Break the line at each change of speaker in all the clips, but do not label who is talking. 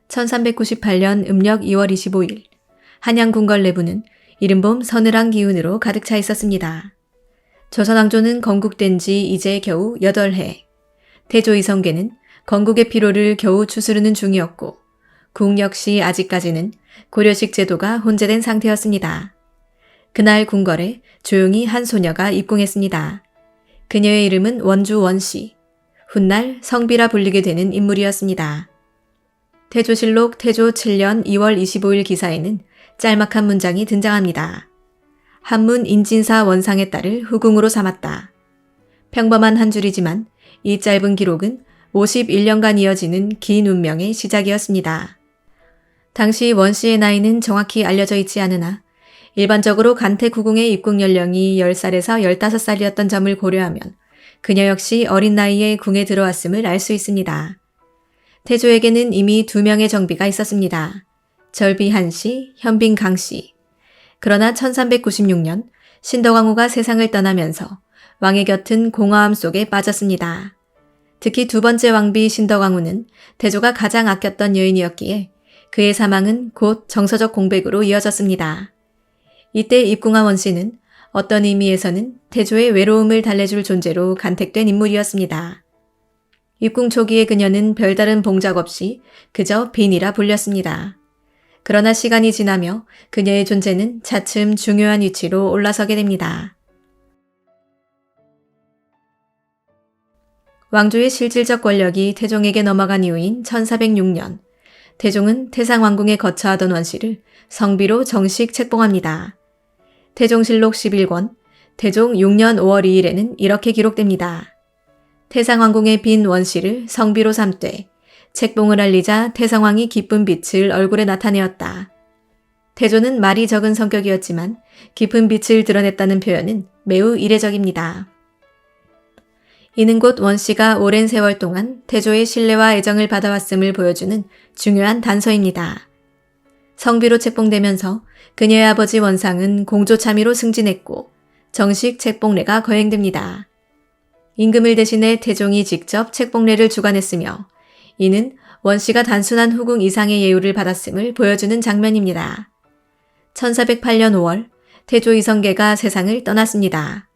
1398년 음력 2월 25일 한양 궁궐 내부는 이른봄 서늘한 기운으로 가득 차 있었습니다. 조선왕조는 건국된 지 이제 겨우 8해. 태조 이성계는 건국의 피로를 겨우 추스르는 중이었고 궁 역시 아직까지는 고려식 제도가 혼재된 상태였습니다. 그날 궁궐에 조용히 한 소녀가 입궁했습니다. 그녀의 이름은 원주 원씨, 훗날 성비라 불리게 되는 인물이었습니다. 태조실록 태조 7년 2월 25일 기사에는 짤막한 문장이 등장합니다. 한문 인진사 원상의 딸을 후궁으로 삼았다. 평범한 한 줄이지만 이 짧은 기록은 51년간 이어지는 긴 운명의 시작이었습니다. 당시 원씨의 나이는 정확히 알려져 있지 않으나 일반적으로 간택후궁의 입궁 연령이 10살에서 15살이었던 점을 고려하면 그녀 역시 어린 나이에 궁에 들어왔음을 알 수 있습니다. 태조에게는 이미 2명의 정비가 있었습니다. 절비 한씨, 현빈 강씨. 그러나 1396년 신덕왕후가 세상을 떠나면서 왕의 곁은 공허함 속에 빠졌습니다. 특히 두 번째 왕비 신덕왕후는 태조가 가장 아꼈던 여인이었기에 그의 사망은 곧 정서적 공백으로 이어졌습니다. 이때 입궁한 원씨는 어떤 의미에서는 태조의 외로움을 달래줄 존재로 간택된 인물이었습니다. 입궁 초기의 그녀는 별다른 봉작 없이 그저 빈이라 불렸습니다. 그러나 시간이 지나며 그녀의 존재는 차츰 중요한 위치로 올라서게 됩니다. 왕조의 실질적 권력이 태종에게 넘어간 이후인 1406년, 태종은 태상왕궁에 거처하던 원씨를 성비로 정식 책봉합니다. 태종실록 11권, 태종 6년 5월 2일에는 이렇게 기록됩니다. 태상왕궁의 빈 원씨를 성비로 삼되 책봉을 알리자 태상왕이 기쁜 빛을 얼굴에 나타내었다. 태조는 말이 적은 성격이었지만 깊은 빛을 드러냈다는 표현은 매우 이례적입니다. 이는 곧 원씨가 오랜 세월 동안 태조의 신뢰와 애정을 받아왔음을 보여주는 중요한 단서입니다. 성비로 책봉되면서 그녀의 아버지 원상은 공조참의로 승진했고 정식 책봉례가 거행됩니다. 임금을 대신해 태종이 직접 책봉례를 주관했으며 이는 원씨가 단순한 후궁 이상의 예우를 받았음을 보여주는 장면입니다. 1408년 5월 태조 이성계가 세상을 떠났습니다.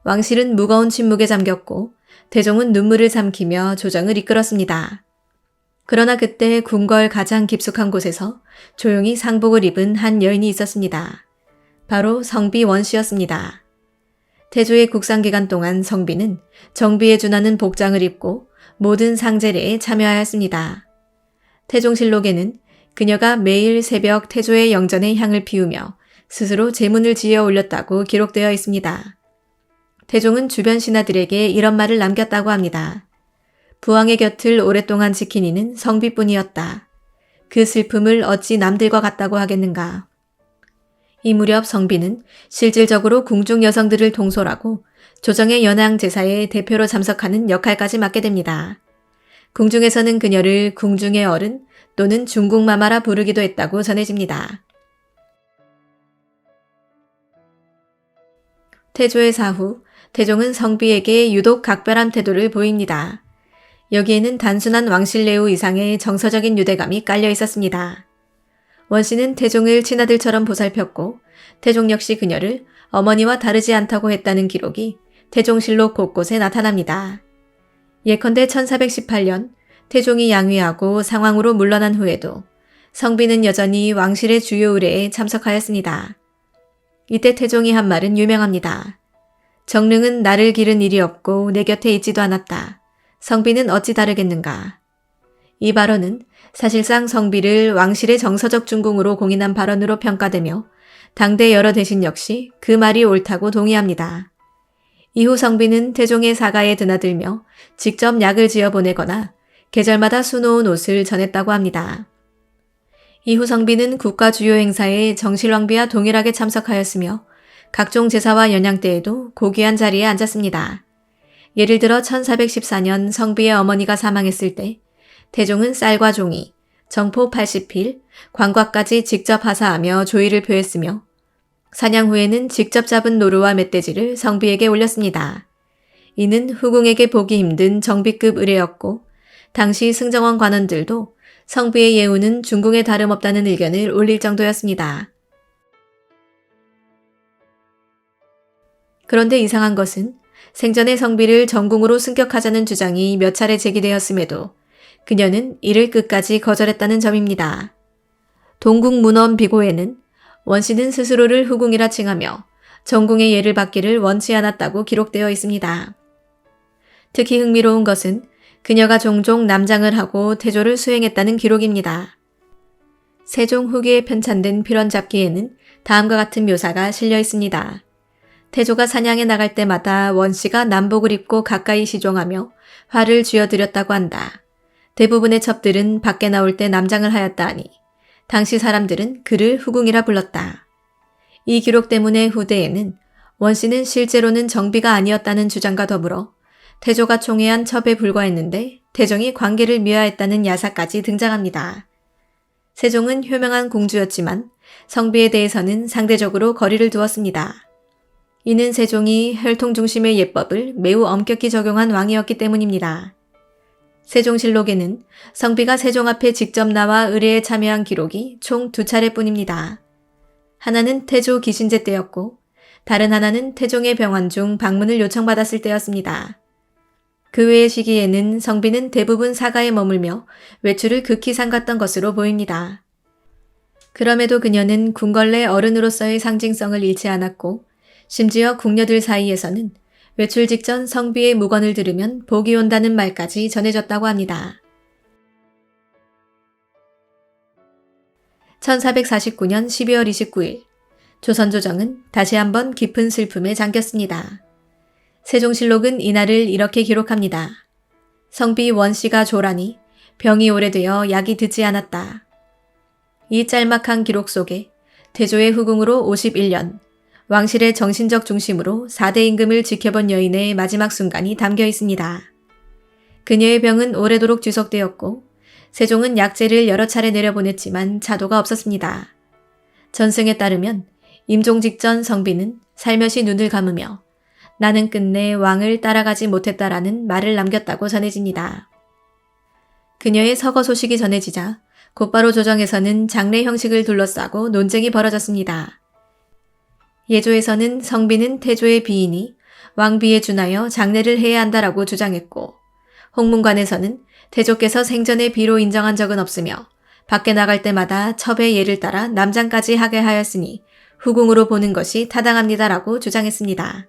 왕실은 무거운 침묵에 잠겼고 태종은 눈물을 삼키며 조정을 이끌었습니다. 그러나 그때 궁궐 가장 깊숙한 곳에서 조용히 상복을 입은 한 여인이 있었습니다. 바로 성비 원씨였습니다. 태조의 국상 기간 동안 성비는 정비에 준하는 복장을 입고 모든 상제례에 참여하였습니다. 태종실록에는 그녀가 매일 새벽 태조의 영전에 향을 피우며 스스로 제문을 지어 올렸다고 기록되어 있습니다. 태종은 주변 신하들에게 이런 말을 남겼다고 합니다. 부왕의 곁을 오랫동안 지킨 이는 성비뿐이었다. 그 슬픔을 어찌 남들과 같다고 하겠는가. 이 무렵 성비는 실질적으로 궁중 여성들을 통솔하고 조정의 연왕 제사에 대표로 참석하는 역할까지 맡게 됩니다. 궁중에서는 그녀를 궁중의 어른 또는 중궁마마라 부르기도 했다고 전해집니다. 태조의 사후, 태종은 성비에게 유독 각별한 태도를 보입니다. 여기에는 단순한 왕실내우 이상의 정서적인 유대감이 깔려 있었습니다. 원씨는 태종을 친아들처럼 보살폈고 태종 역시 그녀를 어머니와 다르지 않다고 했다는 기록이 태종실록 곳곳에 나타납니다. 예컨대 1418년 태종이 양위하고 상왕으로 물러난 후에도 성비는 여전히 왕실의 주요 의례에 참석하였습니다. 이때 태종이 한 말은 유명합니다. 정릉은 나를 기른 일이 없고 내 곁에 있지도 않았다. 성비는 어찌 다르겠는가. 이 발언은 사실상 성비를 왕실의 정서적 중궁으로 공인한 발언으로 평가되며 당대 여러 대신 역시 그 말이 옳다고 동의합니다. 이후 성비는 태종의 사가에 드나들며 직접 약을 지어 보내거나 계절마다 수놓은 옷을 전했다고 합니다. 이후 성비는 국가 주요 행사에 정실왕비와 동일하게 참석하였으며 각종 제사와 연양 때에도 고귀한 자리에 앉았습니다. 예를 들어 1414년 성비의 어머니가 사망했을 때 태종은 쌀과 종이, 정포 80필, 관과까지 직접 하사하며 조의를 표했으며 사냥 후에는 직접 잡은 노루와 멧돼지를 성비에게 올렸습니다. 이는 후궁에게 보기 힘든 정비급 의례였고 당시 승정원 관원들도 성비의 예우는 중궁에 다름없다는 의견을 올릴 정도였습니다. 그런데 이상한 것은 생전에 성비를 정궁으로 승격하자는 주장이 몇 차례 제기되었음에도 그녀는 이를 끝까지 거절했다는 점입니다. 동국문헌 비고에는 원씨는 스스로를 후궁이라 칭하며 정궁의 예를 받기를 원치 않았다고 기록되어 있습니다. 특히 흥미로운 것은 그녀가 종종 남장을 하고 태조를 수행했다는 기록입니다. 세종 후기에 편찬된 필원잡기에는 다음과 같은 묘사가 실려 있습니다. 태조가 사냥에 나갈 때마다 원씨가 남복을 입고 가까이 시종하며 화를 쥐어들였다고 한다. 대부분의 첩들은 밖에 나올 때 남장을 하였다 하니 당시 사람들은 그를 후궁이라 불렀다. 이 기록 때문에 후대에는 원씨는 실제로는 정비가 아니었다는 주장과 더불어 태조가 총애한 첩에 불과했는데 태종이 관계를 미화했다는 야사까지 등장합니다. 세종은 효명한 공주였지만 성비에 대해서는 상대적으로 거리를 두었습니다. 이는 세종이 혈통 중심의 예법을 매우 엄격히 적용한 왕이었기 때문입니다. 세종실록에는 성비가 세종 앞에 직접 나와 의례에 참여한 기록이 총 2차례뿐입니다. 하나는 태조 기신제 때였고 다른 하나는 태종의 병환 중 방문을 요청받았을 때였습니다. 그 외의 시기에는 성비는 대부분 사가에 머물며 외출을 극히 삼갔던 것으로 보입니다. 그럼에도 그녀는 궁궐내 어른으로서의 상징성을 잃지 않았고 심지어 궁녀들 사이에서는 외출 직전 성비의 무건을 들으면 복이 온다는 말까지 전해졌다고 합니다. 1449년 12월 29일 조선조정은 다시 한번 깊은 슬픔에 잠겼습니다. 세종실록은 이날을 이렇게 기록합니다. 성비 원씨가 조라니 병이 오래되어 약이 듣지 않았다. 이 짤막한 기록 속에 태조의 후궁으로 51년, 왕실의 정신적 중심으로 4대 임금을 지켜본 여인의 마지막 순간이 담겨 있습니다. 그녀의 병은 오래도록 지속되었고 세종은 약재를 여러 차례 내려보냈지만 차도가 없었습니다. 전승에 따르면 임종 직전 성비는 살며시 눈을 감으며 나는 끝내 왕을 따라가지 못했다라는 말을 남겼다고 전해집니다. 그녀의 서거 소식이 전해지자 곧바로 조정에서는 장례 형식을 둘러싸고 논쟁이 벌어졌습니다. 예조에서는 성비는 태조의 비인이 왕비에 준하여 장례를 해야 한다라고 주장했고 홍문관에서는 태조께서 생전에 비로 인정한 적은 없으며 밖에 나갈 때마다 첩의 예를 따라 남장까지 하게 하였으니 후궁으로 보는 것이 타당합니다라고 주장했습니다.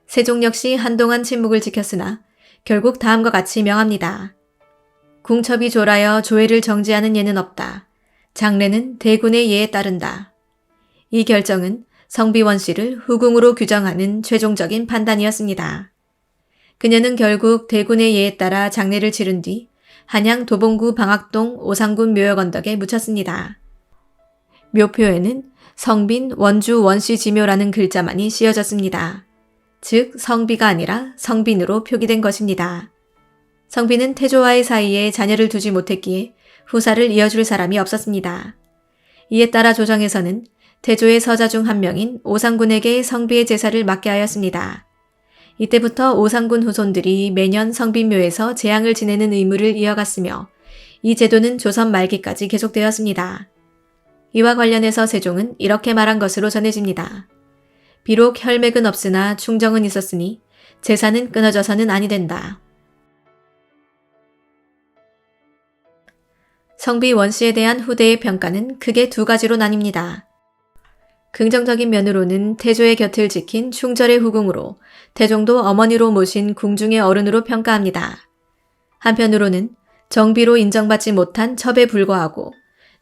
세종 역시 한동안 침묵을 지켰으나 결국 다음과 같이 명합니다. 궁첩이 졸하여 조회를 정지하는 예는 없다. 장례는 대군의 예에 따른다. 이 결정은 성비원 씨를 후궁으로 규정하는 최종적인 판단이었습니다. 그녀는 결국 대군의 예에 따라 장례를 치른 뒤 한양 도봉구 방학동 오상군 묘역 언덕에 묻혔습니다. 묘표에는 성빈 원주 원씨 지묘라는 글자만이 씌어졌습니다. 즉 성비가 아니라 성빈으로 표기된 것입니다. 성빈은 태조와의 사이에 자녀를 두지 못했기에 후사를 이어줄 사람이 없었습니다. 이에 따라 조정에서는 태조의 서자 중 한 명인 오상군에게 성비의 제사를 맡게 하였습니다. 이때부터 오상군 후손들이 매년 성빈묘에서 제향을 지내는 의무를 이어갔으며 이 제도는 조선 말기까지 계속되었습니다. 이와 관련해서 세종은 이렇게 말한 것으로 전해집니다. 비록 혈맥은 없으나 충정은 있었으니 제사는 끊어져서는 아니 된다. 성비 원씨에 대한 후대의 평가는 크게 두 가지로 나뉩니다. 긍정적인 면으로는 태조의 곁을 지킨 충절의 후궁으로 태종도 어머니로 모신 궁중의 어른으로 평가합니다. 한편으로는 정비로 인정받지 못한 첩에 불과하고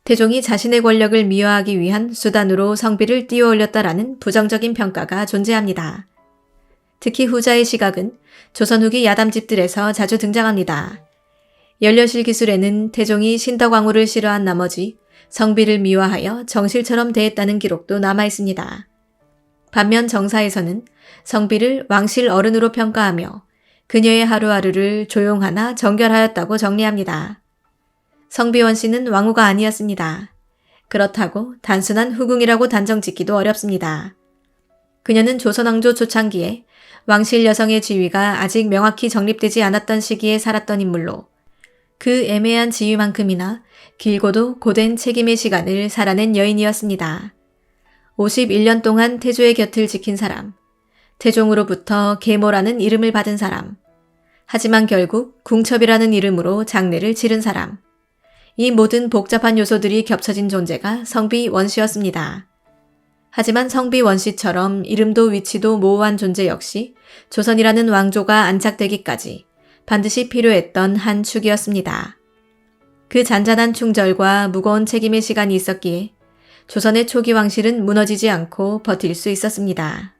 태종이 자신의 권력을 미화하기 위한 수단으로 성비를 띄워올렸다라는 부정적인 평가가 존재합니다. 특히 후자의 시각은 조선 후기 야담집들에서 자주 등장합니다. 연려실 기술에는 태종이 신덕왕후를 싫어한 나머지 성비를 미화하여 정실처럼 대했다는 기록도 남아있습니다. 반면 정사에서는 성비를 왕실 어른으로 평가하며 그녀의 하루하루를 조용하나 정결하였다고 정리합니다. 성비원 씨는 왕후가 아니었습니다. 그렇다고 단순한 후궁이라고 단정짓기도 어렵습니다. 그녀는 조선왕조 초창기에 왕실 여성의 지위가 아직 명확히 정립되지 않았던 시기에 살았던 인물로 그 애매한 지위만큼이나 길고도 고된 책임의 시간을 살아낸 여인이었습니다. 51년 동안 태조의 곁을 지킨 사람, 태종으로부터 계모라는 이름을 받은 사람, 하지만 결국 궁첩이라는 이름으로 장례를 치른 사람. 이 모든 복잡한 요소들이 겹쳐진 존재가 성비 원씨였습니다. 하지만 성비 원씨처럼 이름도 위치도 모호한 존재 역시 조선이라는 왕조가 안착되기까지 반드시 필요했던 한 축이었습니다. 그 잔잔한 충절과 무거운 책임의 시간이 있었기에 조선의 초기 왕실은 무너지지 않고 버틸 수 있었습니다.